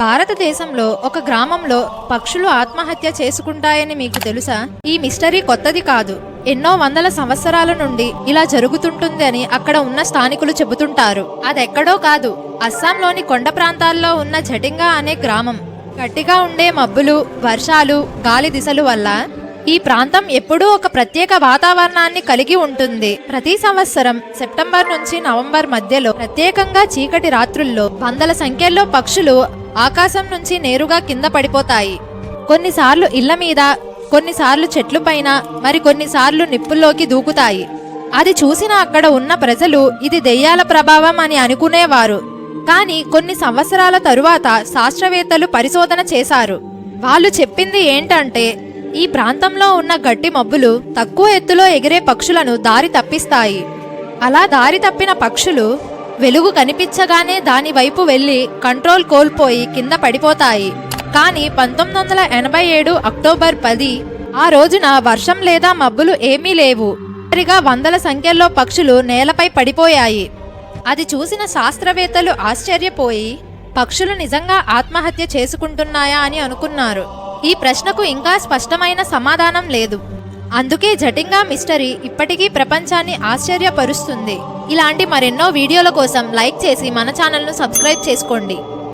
భారతదేశంలో ఒక గ్రామంలో పక్షులు ఆత్మహత్య చేసుకుంటాయని మీకు తెలుసా? ఈ మిస్టరీ కొత్తది కాదు. ఎన్నో వందల సంవత్సరాల నుండి ఇలా జరుగుతుంటుంది అని అక్కడ ఉన్న స్థానికులు చెబుతుంటారు. అదెక్కడో కాదు, అస్సాంలోని కొండ ప్రాంతాల్లో ఉన్న జటింగా అనే గ్రామం. గట్టిగా ఉండే మబ్బులు, వర్షాలు, గాలి దిశలు వల్ల ఈ ప్రాంతం ఎప్పుడూ ఒక ప్రత్యేక వాతావరణాన్ని కలిగి ఉంటుంది. ప్రతి సంవత్సరం సెప్టెంబర్ నుంచి నవంబర్ మధ్యలో ప్రత్యేకంగా చీకటి రాత్రుల్లో వందల సంఖ్యలో పక్షులు ఆకాశం నుంచి నేరుగా కింద పడిపోతాయి. కొన్నిసార్లు ఇళ్ల మీద, కొన్నిసార్లు చెట్లు పైన, మరి కొన్నిసార్లు నిప్పుల్లోకి దూకుతాయి. అది చూసిన అక్కడ ఉన్న ప్రజలు ఇది దెయ్యాల ప్రభావం అని అనుకునేవారు. కానీ కొన్ని సంవత్సరాల తరువాత శాస్త్రవేత్తలు పరిశోధన చేశారు. వాళ్ళు చెప్పింది ఏంటంటే, ఈ ప్రాంతంలో ఉన్న గట్టి మబ్బులు తక్కువ ఎత్తులో ఎగిరే పక్షులను దారి తప్పిస్తాయి. అలా దారి తప్పిన పక్షులు వెలుగు కనిపించగానే దాని వైపు వెళ్లి కంట్రోల్ కోల్పోయి కింద పడిపోతాయి. కానీ 1987 అక్టోబర్ 10 ఆ రోజున వర్షం లేదా మబ్బులు ఏమీ లేవు. సరిగా వందల సంఖ్యలో పక్షులు నేలపై పడిపోయాయి. అది చూసిన శాస్త్రవేత్తలు ఆశ్చర్యపోయి పక్షులు నిజంగా ఆత్మహత్య చేసుకుంటున్నాయా అని అనుకున్నారు. ఈ ప్రశ్నకు ఇంకా స్పష్టమైన సమాధానం లేదు. అందుకే జటింగా మిస్టరీ ఇప్పటికీ ప్రపంచాన్ని ఆశ్చర్యపరుస్తుంది. ఇలాంటి మరెన్నో వీడియోల కోసం లైక్ చేసి మన ఛానల్ను సబ్స్క్రైబ్ చేసుకోండి.